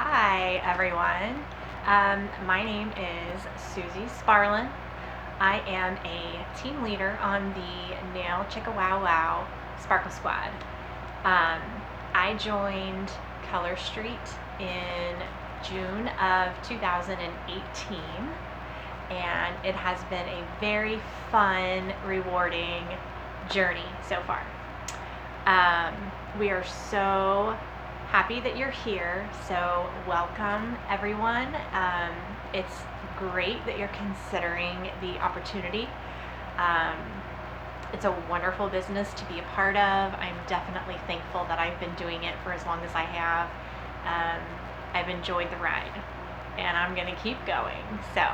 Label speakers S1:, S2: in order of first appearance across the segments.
S1: Hi, everyone. My name is Susie Sparlin. I am a team leader on the Nail Chicka Wow Wow Sparkle Squad. I joined Color Street in June of 2018, and it has been a very fun, rewarding journey so far. We are so happy that you're here, so welcome everyone. It's great that you're considering the opportunity. It's a wonderful business to be a part of. I'm definitely thankful that I've been doing it for as long as I have. I've enjoyed the ride, and I'm going to keep going. So,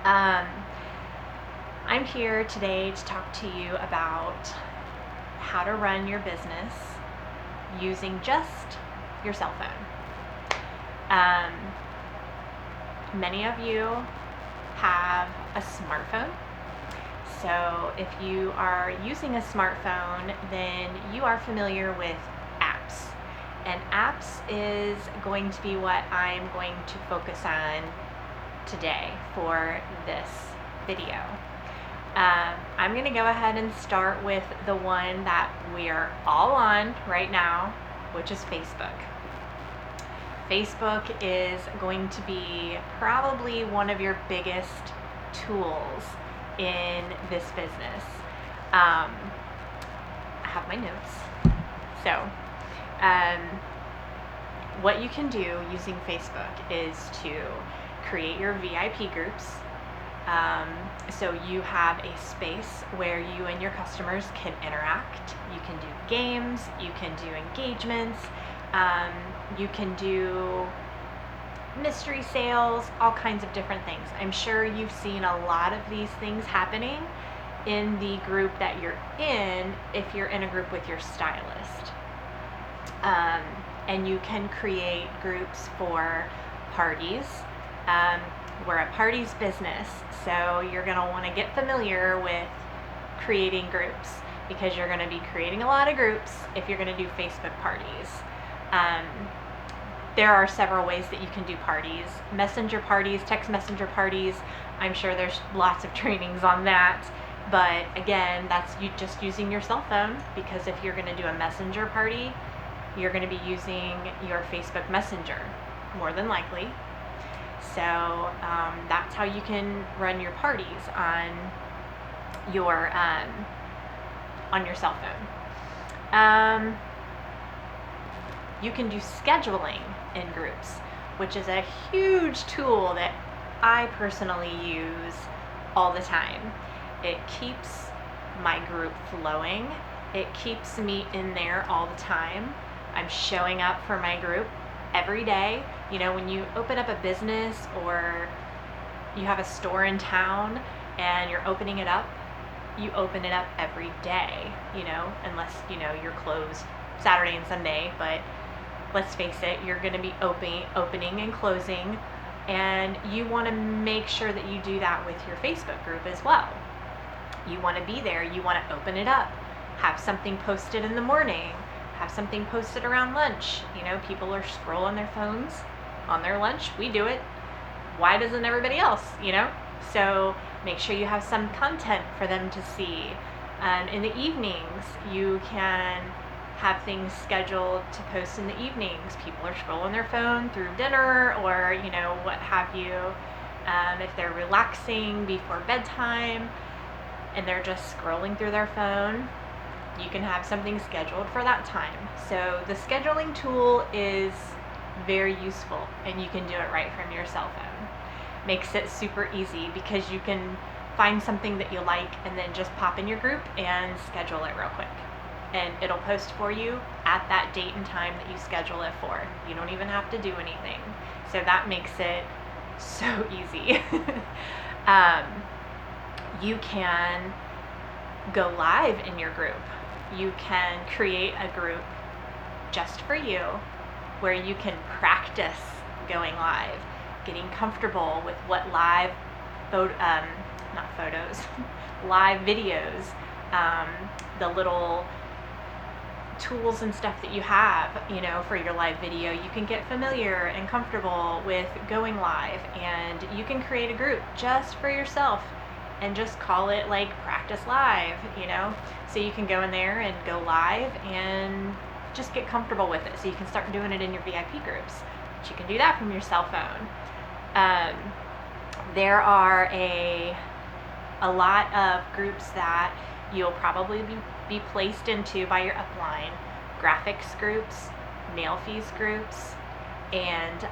S1: I'm here today to talk to you about how to run your business using just your cell phone. Many of you have a smartphone. So if you are using a smartphone, then you are familiar with apps. And apps is going to be what I'm going to focus on today for this video. I'm going to go ahead and start with the one that we are all on right now, which is Facebook. Facebook is going to be probably one of your biggest tools in this business. I have my notes. So, what you can do using Facebook is to create your VIP groups. So you have a space where you and your customers can interact. You can do games, you can do engagements, you can do mystery sales, all kinds of different things. I'm sure you've seen a lot of these things happening in the group that you're in if you're in a group with your stylist. And you can create groups for parties. We're a parties business, so you're going to want to get familiar with creating groups because you're going to be creating a lot of groups if you're going to do Facebook parties. There are several ways that you can do parties. Messenger parties, text messenger parties. I'm sure there's lots of trainings on that. But again, that's you just using your cell phone, because if you're going to do a messenger party, you're going to be using your Facebook Messenger, more than likely. So that's how you can run your parties on your cell phone. You can do scheduling in groups, which is a huge tool that I personally use all the time. It keeps my group flowing. It keeps me in there all the time. I'm showing up for my group every day. You know, when you open up a business or you have a store in town and you're opening it up, you open it up every day, you know, unless, you know, you're closed Saturday and Sunday. But let's face it, you're going to be opening and closing, and you want to make sure that you do that with your Facebook group as well. You want to be there, you want to open it up, have something posted in the morning, have something posted around lunch. You know, people are scrolling their phones on their lunch. We do it. Why doesn't everybody else, you know? So make sure you have some content for them to see. In the evenings, you can have things scheduled to post in the evenings. People are scrolling their phone through dinner or, you know, what have you. If they're relaxing before bedtime and they're just scrolling through their phone, you can have something scheduled for that time. So the scheduling tool is very useful, and you can do it right from your cell phone. Makes it super easy because you can find something that you like and then just pop in your group and schedule it real quick. And it'll post for you at that date and time that you schedule it for. You don't even have to do anything. So that makes it so easy. You can go live in your group. You can create a group just for you where you can practice going live, getting comfortable with what live live videos, the little tools and stuff that you have, for your live video. You can get familiar and comfortable with going live, and you can create a group just for yourself and just call it like Practice Live, so you can go in there and go live and just get comfortable with it, so you can start doing it in your VIP groups. But you can do that from your cell phone. There are a lot of groups that you'll probably be placed into by your upline: graphics groups, nail fees groups, and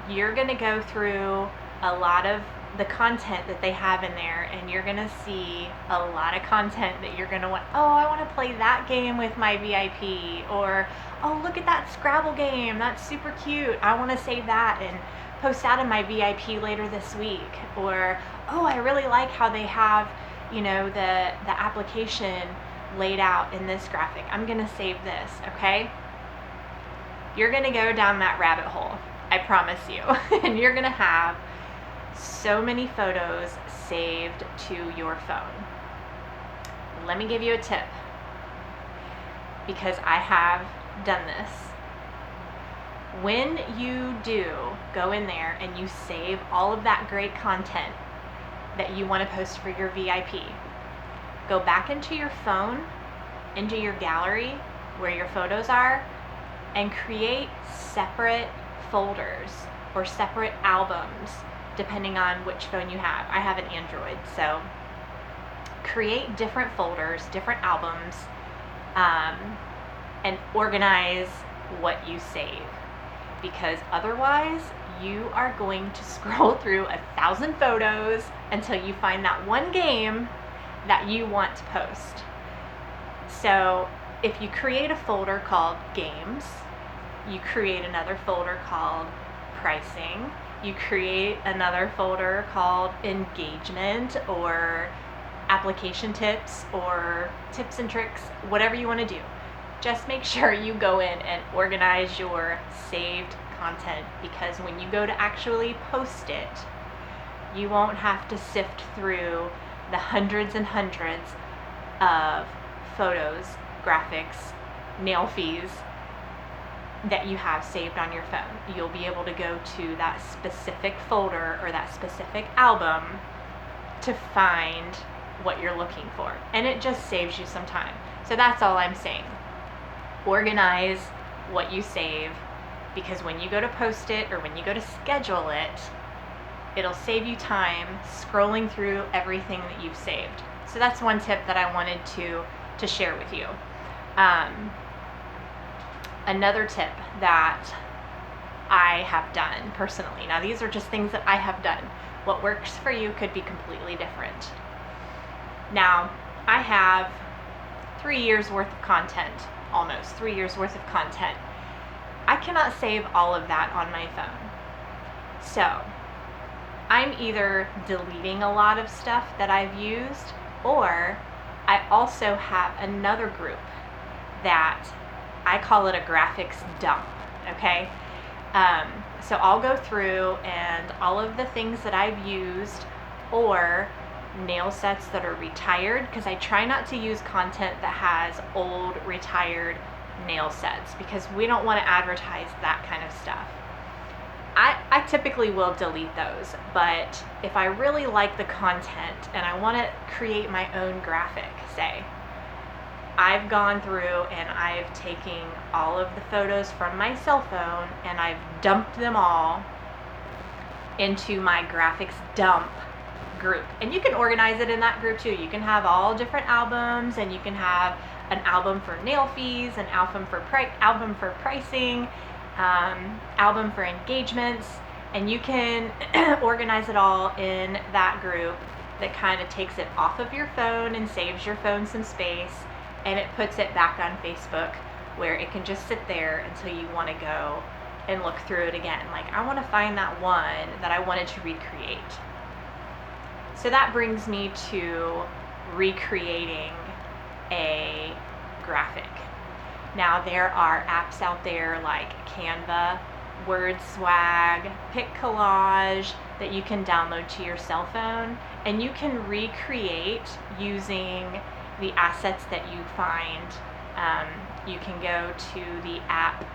S1: you're going to go through a lot of the content that they have in there, and you're going to see a lot of content that you're going to want. Oh, I want to play that game with my VIP, or oh, look at that Scrabble game, that's super cute, I want to save that and post that in my VIP later this week. Or oh, I really like how they have the application laid out in this graphic, I'm going to save this. Okay, you're going to go down that rabbit hole, I promise you. And you're going to have so many photos saved to your phone. Let me give you a tip, because I have done this. When you do go in there and you save all of that great content that you want to post for your VIP, go back into your phone, into your gallery where your photos are, and create separate folders or separate albums depending on which phone you have. I have an Android, so create different folders, different albums, and organize what you save, because otherwise you are going to scroll through 1,000 photos until you find that one game that you want to post. So if you create a folder called Games, you create another folder called Pricing, you create another folder called Engagement or Application Tips or Tips and Tricks, whatever you want to do. Just make sure you go in and organize your saved content, because when you go to actually post it, you won't have to sift through the hundreds and hundreds of photos, graphics, nail fees that you have saved on your phone. You'll be able to go to that specific folder or that specific album to find what you're looking for, and it just saves you some time. So that's all I'm saying. Organize what you save, because when you go to post it or when you go to schedule it, it'll save you time scrolling through everything that you've saved. So that's one tip that I wanted to share with you. Another tip that I have done personally, now these are just things that I have done. What works for you could be completely different. Now, I have 3 years worth of content, almost 3 years worth of content. I cannot save all of that on my phone. So I'm either deleting a lot of stuff that I've used, or I also have another group that I call it a graphics dump. Okay, so I'll go through and all of the things that I've used, or nail sets that are retired, because I try not to use content that has old retired nail sets, because we don't want to advertise that kind of stuff. I typically will delete those, but if I really like the content and I want to create my own graphic, say, I've gone through and I've taken all of the photos from my cell phone and I've dumped them all into my graphics dump group. And you can organize it in that group too. You can have all different albums, and you can have an album for nail fees, an album for pricing, album for engagements, and you can organize it all in that group that kind of takes it off of your phone and saves your phone some space, and it puts it back on Facebook where it can just sit there until you want to go and look through it again. Like, I want to find that one that I wanted to recreate. So that brings me to recreating a graphic. Now, there are apps out there like Canva, WordSwag, PicCollage that you can download to your cell phone, and you can recreate using the assets that you find you can go to the app,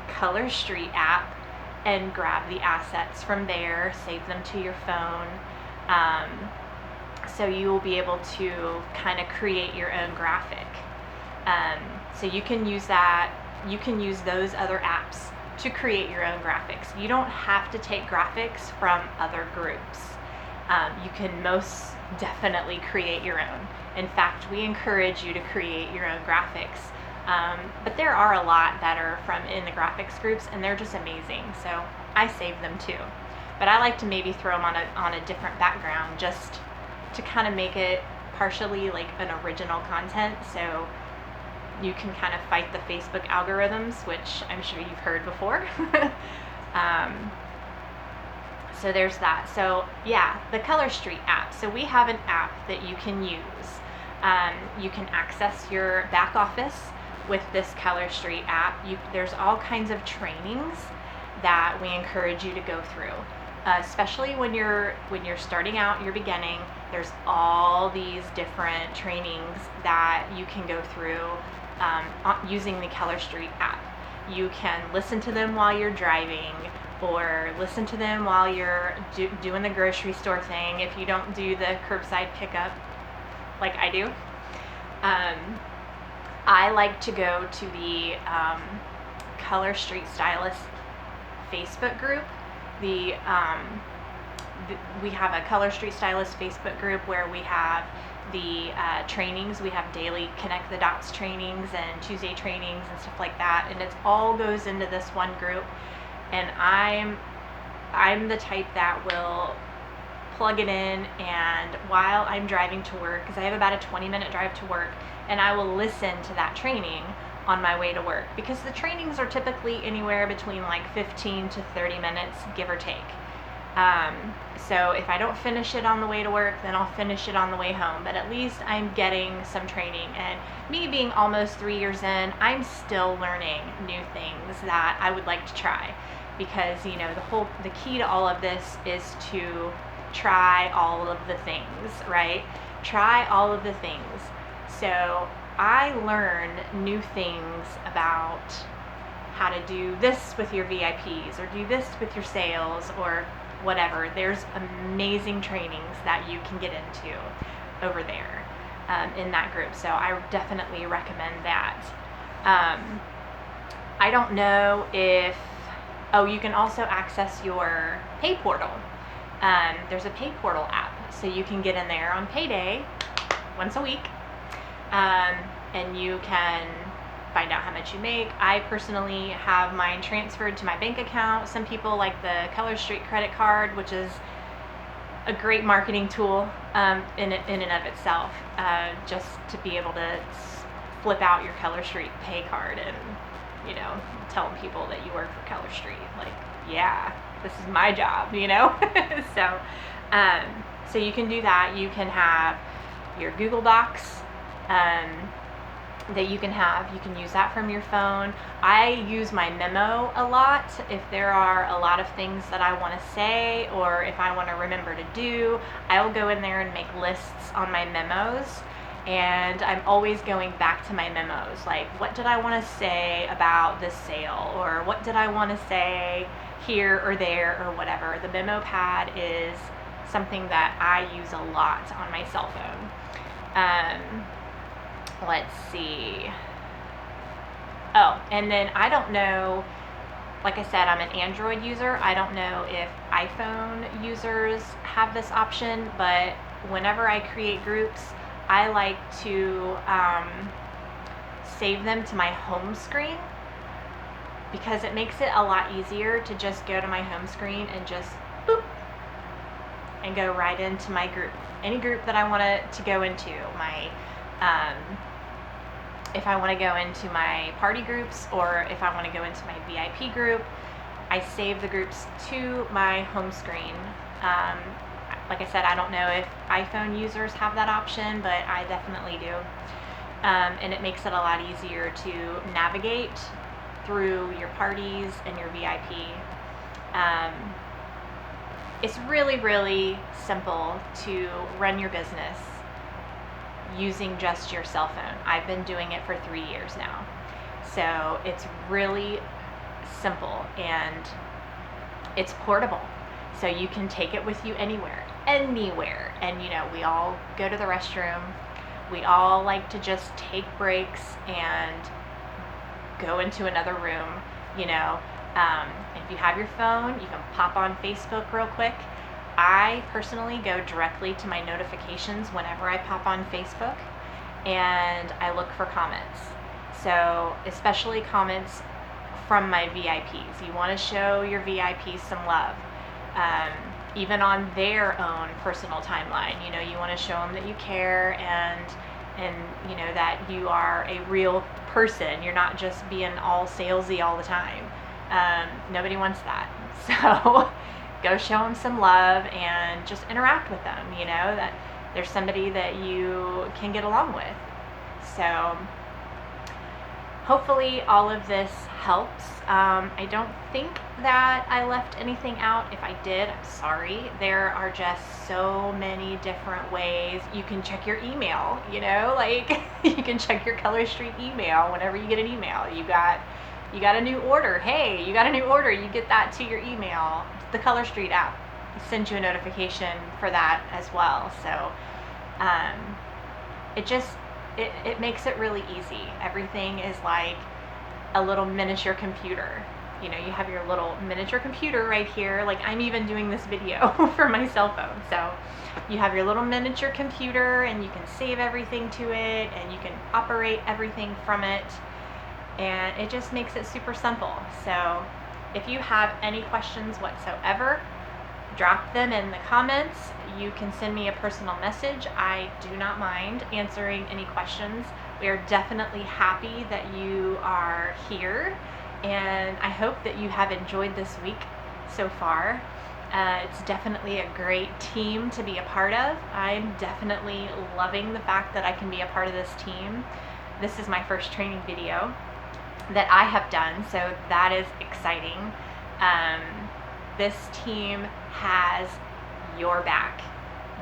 S1: Color Street app, and grab the assets from there, save them to your phone. So you will be able to kind of create your own graphic. So you can use that, you can use those other apps to create your own graphics. You don't have to take graphics from other groups. You can most definitely create your own. In fact, we encourage you to create your own graphics. But there are a lot that are from in the graphics groups, and they're just amazing. So I save them too. But I like to maybe throw them on a different background, just to kind of make it partially like an original content, so you can kind of fight the Facebook algorithms, which I'm sure you've heard before. So there's that. So yeah, the Color Street app. So we have an app that you can use. You can access your back office with this Color Street app. There's all kinds of trainings that we encourage you to go through. Especially when you're starting out, you're beginning, there's all these different trainings that you can go through using the Color Street app. You can listen to them while you're driving, or listen to them while you're doing the grocery store thing if you don't do the curbside pickup like I do. I like to go to the Color Street Stylist Facebook group. We have a Color Street Stylist Facebook group where we have the trainings. We have daily Connect the Dots trainings and Tuesday trainings and stuff like that, and it all goes into this one group. And I'm the type that will plug it in, and while I'm driving to work, because I have about a 20-minute drive to work, and I will listen to that training on my way to work, because the trainings are typically anywhere between like 15 to 30 minutes, give or take. So if I don't finish it on the way to work, then I'll finish it on the way home, but at least I'm getting some training. And me being almost 3 years in, I'm still learning new things that I would like to try, because the key to all of this is to try all of the things, right? Try all of the things. So I learned new things about how to do this with your VIPs, or do this with your sales, or whatever. There's amazing trainings that you can get into over there in that group. So I definitely recommend that. I don't know if, you can also access your pay portal. There's a pay portal app, so you can get in there on payday once a week. And you can find out how much you make. I personally have mine transferred to my bank account. Some people like the Color Street credit card, which is a great marketing tool in and of itself, just to be able to flip out your Color Street pay card and tell people that you work for Color Street. Like, yeah, this is my job, So you can do that. You can have your Google Docs that you can use that from your phone. I use my memo a lot if there are a lot of things that I want to say, or if I want to remember to do. I'll go in there and make lists on my memos, and I'm always going back to my memos, like, what did I want to say about this sale, or what did I want to say here or there, or whatever. The memo pad is something that I use a lot on my cell phone. Let's see. Oh, and then I don't know, like I said, I'm an Android user. I don't know if iPhone users have this option, but whenever I create groups, I like to save them to my home screen, because it makes it a lot easier to just go to my home screen and just boop and go right into my group. Any group that I want to go into, my if I want to go into my party groups, or if I want to go into my VIP group, I save the groups to my home screen. Like I said, I don't know if iPhone users have that option, but I definitely do. And it makes it a lot easier to navigate through your parties and your VIP. It's really, really simple to run your business using just your cell phone. I've been doing it for 3 years now. So it's really simple and it's portable. So you can take it with you anywhere. And we all go to the restroom. We all like to just take breaks and go into another room, you know. If you have your phone, you can pop on Facebook real quick. I personally go directly to my notifications whenever I pop on Facebook, and I look for comments. So especially comments from my VIPs. You want to show your VIPs some love. Even on their own personal timeline, you want to show them that you care and that you are a real person. You're not just being all salesy all the time. Nobody wants that. So go show them some love and just interact with them, that there's somebody that you can get along with. So hopefully all of this helps. I don't think that I left anything out. If I did, I'm sorry. There are just so many different ways. You can check your email, like you can check your Color Street email whenever you get an email. You got a new order. Hey, you got a new order. You get that to your email. The Color Street app sends you a notification for that as well. So it makes it really easy. Everything is like a little miniature computer. You have your little miniature computer right here. Like I'm even doing this video for my cell phone. So you have your little miniature computer and you can save everything to it and you can operate everything from it. And it just makes it super simple. So if you have any questions whatsoever, drop them in the comments. You can send me a personal message. I do not mind answering any questions. We are definitely happy that you are here, and I hope that you have enjoyed this week so far. It's definitely a great team to be a part of. I'm definitely loving the fact that I can be a part of this team. This is my first training video that I have done, so that is exciting. This team has your back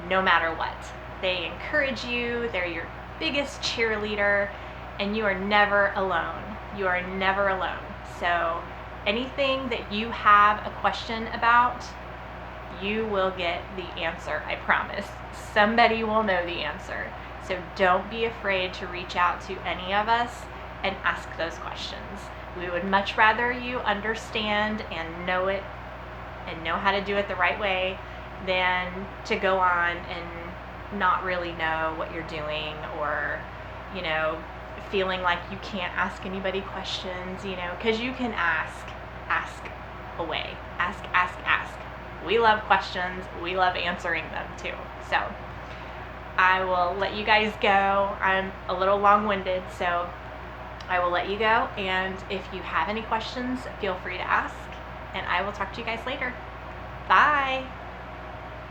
S1: no matter what. They encourage you, they're your biggest cheerleader, and you are never alone. You are never alone. So anything that you have a question about, you will get the answer, I promise. Somebody will know the answer. So don't be afraid to reach out to any of us and ask those questions. We would much rather you understand and know it and know how to do it the right way than to go on and not really know what you're doing, or feeling like you can't ask anybody questions, because you can ask away. Ask. We love questions. We love answering them too. So I will let you guys go. I'm a little long-winded, so I will let you go. And if you have any questions, feel free to ask, and I will talk to you guys later. Bye.